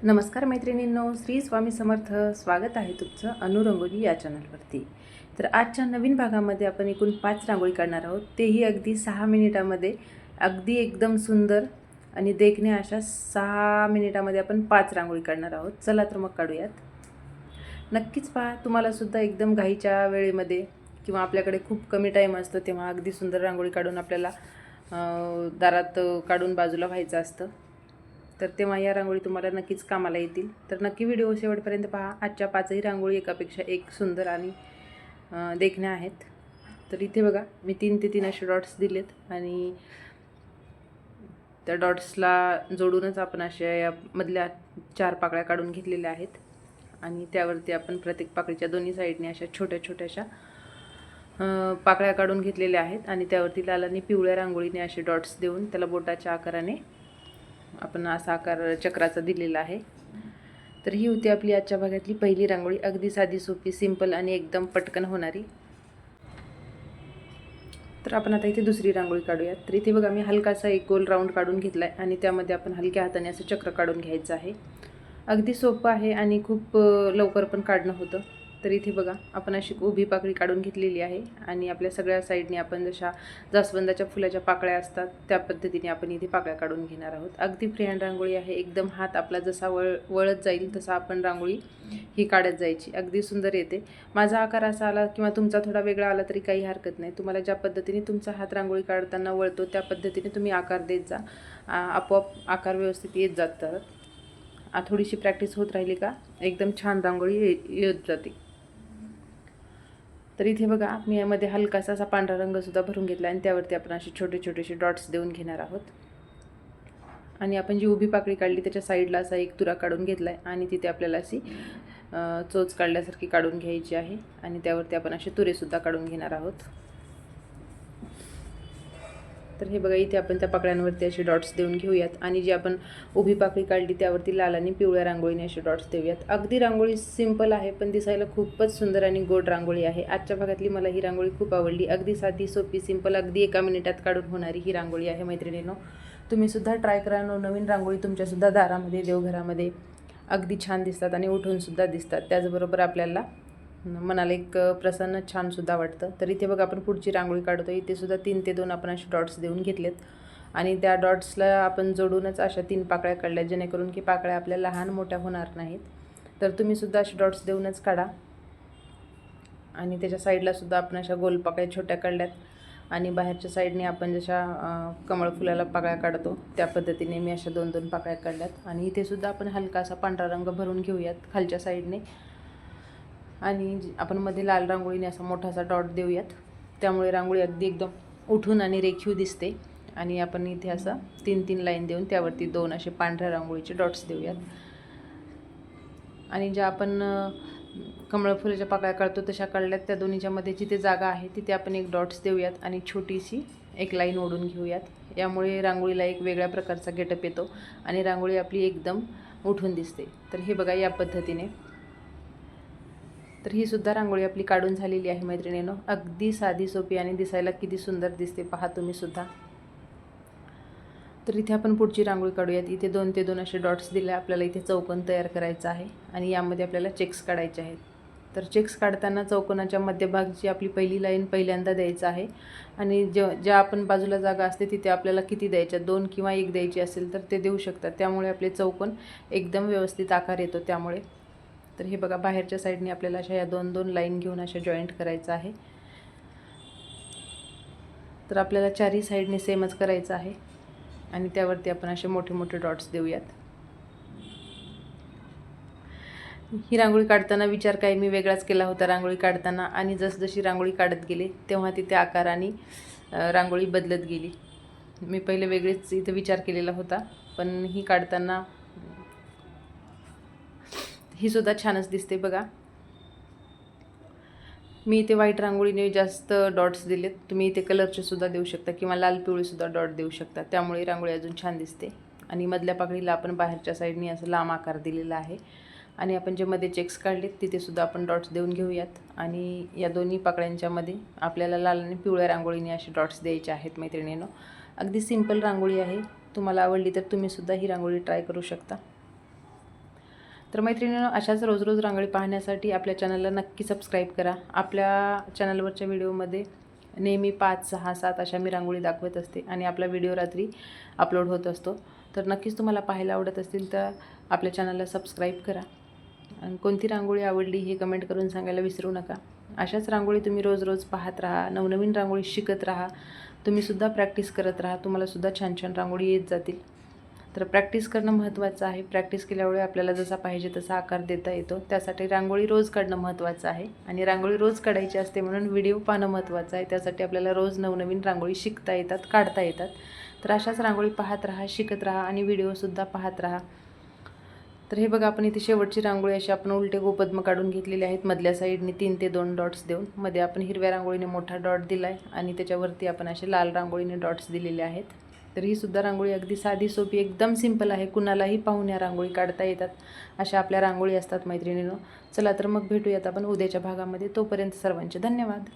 नमस्कार मैत्रिणींनो, श्री स्वामी समर्थ. स्वागत आहे तुमचं अनुरंगोली या चॅनलवरती. तर आजच्या नवीन भागामध्ये आपण एकूण 5 रांगोळी काढणार आहोत, तेही अगदी 6 मिनिटामध्ये. अगदी एकदम सुंदर आणि देखण्या अशा 6 मिनिटामध्ये आपण 5 रांगोळी काढणार आहोत. चला तर मग काढूयात. नक्कीच पहा, तुम्हालासुद्धा एकदम घाईच्या वेळेमध्ये किंवा आपल्याकडे खूप कमी टाईम असतो तेव्हा अगदी सुंदर रांगोळी काढून आपल्याला दारात काढून बाजूला व्हायचं असतं. तर तेव्हा या रांगोळी तुम्हाला नक्कीच कामाला येतील. तर नक्की व्हिडिओ शेवटपर्यंत पहा. आजच्या 5ही रांगोळी एकापेक्षा एक सुंदर आणि देखण्या आहेत. तर इथे बघा, मी 3 ते 3 असे डॉट्स दिलेत आणि त्या डॉट्सला जोडूनच आपण अशा या मधल्या 4 पाकळ्या काढून घेतलेल्या आहेत आणि त्यावरती आपण प्रत्येक पाकळीच्या दोन्ही साईडने अशा छोट्या छोट्याशा पाकळ्या काढून घेतलेल्या आहेत आणि त्यावरती लाल आणि पिवळ्या रांगोळीने असे डॉट्स देऊन त्याला बोटाच्या आकाराने आपण असा आकार चक्राचा दिलेला आहे. तर ही होती आपली आजच्या भागातली पहिली रांगोळी. अगदी साधी सोपी, सिंपल आणि एकदम पटकन होणारी. तर आपण आता इथे दुसरी रांगोळी काढूयात. तर इथे बघा, मी हलकासा एक गोल राऊंड काढून घेतला आहे आणि त्यामध्ये आपण हलक्या हाताने असं चक्र काढून घ्यायचं आहे. अगदी सोपं आहे आणि खूप लवकर पण काढणं होतं. तर इथे बघा, आपण अशी उभी पाकळी काढून घेतलेली आहे आणि आपल्या सगळ्या साईडने आपण जशा जास्वंदाच्या फुलाच्या पाकळ्या असतात त्या पद्धतीने आपण इथे पाकळ्या काढून घेणार आहोत. अगदी फ्री हँड रांगोळी आहे. एकदम हात आपला जसा वळत जाईल तसा आपण रांगोळी ही काढत जायची. अगदी सुंदर येते. माझा आकार असा आला किंवा तुमचा थोडा वेगळा आला तरी काही हरकत नाही. तुम्हाला ज्या पद्धतीने तुमचा हात रांगोळी काढताना वळतो त्या पद्धतीने तुम्ही आकार देत जा. आपोआप आकार व्यवस्थित येत जातात. थोडीशी प्रॅक्टिस होत राहिली का एकदम छान रांगोळी येत जाते. तर इथे बघा, मी यामध्ये हलकासा असा पांढरा रंगसुद्धा भरून घेतला आणि त्यावरती आपण असे छोटे छोटेसे डॉट्स देऊन घेणार आहोत. आणि आपण जी उभी पाकळी काढली त्याच्या साईडला असा एक तुरा काढून घेतला आहे आणि तिथे आपल्याला अशी चोच काढल्यासारखी काढून घ्यायची आहे आणि त्यावरती आपण असे तुरेसुद्धा काढून घेणार आहोत. तर हे बघा, इथे आपण त्या पाकळ्यांवरती असे डॉट्स देऊन घेऊयात आणि जी आपण उभी पाकळी काढली त्यावरती लाल आणि पिवळ्या रांगोळीने असे डॉट्स देऊयात. अगदी रांगोळी सिंपल आहे पण दिसायला खूपच सुंदर आणि गोड रांगोळी आहे. आजच्या भागातली मला ही रांगोळी खूप आवडली. अगदी साधी सोपी सिंपल, अगदी 1 मिनिटात काढून होणारी ही रांगोळी आहे मैत्रिणींनो. तुम्हीसुद्धा ट्राय करा. नवीन रांगोळी तुमच्यासुद्धा दारामध्ये, देवघरामध्ये अगदी छान दिसतात आणि उठूनसुद्धा दिसतात. त्याचबरोबर आपल्याला मनाला एक प्रसन्न छानसुद्धा वाटतं. तर इथे बघा, आपण पुढची रांगोळी काढतो. इथे सुद्धा 3 ते 2 आपण असे डॉट्स देऊन घेतलेत आणि त्या डॉट्सला आपण जोडूनच अशा 3 पाकळ्या काढल्या जेणेकरून की पाकळ्या आपल्या लहान मोठ्या होणार नाहीत. तर तुम्हीसुद्धा असे डॉट्स देऊनच काढा. आणि त्याच्या साईडला सुद्धा आपण अशा गोल पाकळ्या छोट्या काढल्यात आणि बाहेरच्या साईडने आपण जशा कमळ फुलाला पाकळ्या काढतो त्या पद्धतीने मी अशा 2-2 पाकळ्या काढल्यात. आणि इथे सुद्धा आपण हलकासा पांढरा रंग भरून घेऊयात खालच्या साईडने आणि आपण मध्ये लाल रांगोळीने असा मोठासा डॉट देऊयात. त्यामुळे रांगोळी अगदी एकदम उठून आणि रेखीव दिसते. आणि आपण इथे असं 3-3 लाईन देऊन त्यावरती 2 असे पांढऱ्या रांगोळीचे डॉट्स देऊयात. आणि ज्या आपण कमळ फुलाच्या पाकळ्या काढतो तशा काढल्यात त्या दोन्हीच्या मध्ये जिथे जागा आहे तिथे आपण एक डॉट्स देऊयात आणि छोटीशी एक लाईन ओढून घेऊयात. यामुळे रांगोळीला एक वेगळ्या प्रकारचा गेटअप येतो आणि रांगोळी आपली एकदम उठून दिसते. तर हे बघा, या पद्धतीने. तर ही सुद्धा रांगोळी आपली काढून झालेली आहे मैत्रिणींनो. अगदी साधी सोपी आणि दिसायला किती सुंदर दिसते पहा तुम्ही सुद्धा. तर इथे आपण पुढची रांगोळी काढूयात. इथे 2 ते 2 असे डॉट्स दिले. आपल्याला इथे चौकोन तयार करायचा आहे आणि यामध्ये आपल्याला चेक्स काढायचे आहेत. तर चेक्स काढताना चौकोनाच्या मध्यभागची आपली पहिली लाईन पहिल्यांदा द्यायचं आहे आणि ज्या आपण बाजूला जागा असते तिथे आपल्याला किती द्यायच्या, 2 किंवा 1 द्यायची असेल तर ते देऊ शकतात. त्यामुळे आपले चौकोन एकदम व्यवस्थित आकार येतो त्यामुळे. तर हे बघा, बाहेरच्या साईडने आपल्याला अशा या 2-2 लाईन घेऊन अशा जॉईंट करायचं आहे. तर आपल्याला 4ही साईडने सेमच करायचं आहे आणि त्यावरती आपण असे मोठे मोठे डॉट्स देऊयात. ही रांगोळी काढताना विचार काही मी वेगळाच केला होता रांगोळी काढताना आणि जसजशी रांगोळी काढत गेले तेव्हा तिथे आकाराने रांगोळी बदलत गेली. मी पहिले वेगळेच इथे विचार केलेला होता पण ही काढताना ही सुद्धा छानच दिसते बघा. मी इथे व्हाईट रांगोळीने जास्त डॉट्स दिलेत. तुम्ही इथे कलरचे सुद्धा देऊ शकता किंवा लाल पिवळी सुद्धा डॉट देऊ शकता. त्यामुळे रांगोळी अजून छान दिसते. आणि मधल्या पाकळीला आपण बाहेरच्या साईडने असं लांब आकार दिलेला आहे आणि आपण जे मध्ये चेक्स काढलेत तिथे सुद्धा आपण डॉट्स देऊन घेऊयात. आणि या दोन्ही पाकळ्यांच्या मध्ये आपल्याला लाल आणि पिवळ्या रांगोळीने असे डॉट्स द्यायचे आहेत मैत्रिणींनो. अगदी सिंपल रांगोळी आहे. तुम्हाला आवडली तर तुम्ही सुद्धा ही रांगोळी ट्राय करू शकता. तर मैत्रिणींनो, अशाच रोज रोज रांगोळी पाहण्यासाठी आपल्या चॅनलला नक्की सबस्क्राईब करा. आपल्या चॅनलवरच्या व्हिडिओमध्ये नेहमी 5, 6, 7 अशा मी रांगोळी दाखवत असते आणि आपला व्हिडिओ रात्री अपलोड होत असतो. तर नक्कीच तुम्हाला पाहायला आवडत असतील तर आपल्या चॅनलला सबस्क्राईब करा आणि कोणती रांगोळी आवडली हे कमेंट करून सांगायला विसरू नका. अशाच रांगोळी तुम्ही रोज रोज पाहत राहा, नवनवीन रांगोळी शिकत राहा. तुम्हीसुद्धा प्रॅक्टिस करत राहा, तुम्हालासुद्धा छान छान रांगोळी येत जातील. तर प्रॅक्टिस करणं महत्त्वाचं आहे. प्रॅक्टिस केल्यामुळे आपल्याला जसा पाहिजे तसा आकार देता येतो. त्यासाठी रांगोळी रोज काढणं महत्त्वाचं आहे आणि रांगोळी रोज काढायची असते म्हणून व्हिडिओ पाहणं महत्त्वाचं आहे. त्यासाठी आपल्याला रोज नवनवीन रांगोळी शिकता येतात, काढता येतात. तर अशाच रांगोळी पाहत राहा, शिकत राहा आणि व्हिडिओसुद्धा पाहत राहा. तर हे बघा, आपण इथे शेवटची रांगोळी अशी आपण उलटे गोपद्म काढून घेतलेले आहेत. मधल्या साईडने 3 ते 2 डॉट्स देऊन मध्ये आपण हिरव्या रांगोळीने मोठा डॉट दिला आहे आणि त्याच्यावरती आपण असे लाल रांगोळीने डॉट्स दिलेले आहेत. तर ही सुद्धा रांगोळी अगदी साधी सोपी एकदम सिंपल आहे. कुणालाही पाहून या रांगोळी काढता येतात. अशा आपल्या रांगोळी असतात मैत्रिणींनो. चला तर मग भेटूयात आपण उद्याच्या भागामध्ये. तोपर्यंत सर्वांचे धन्यवाद.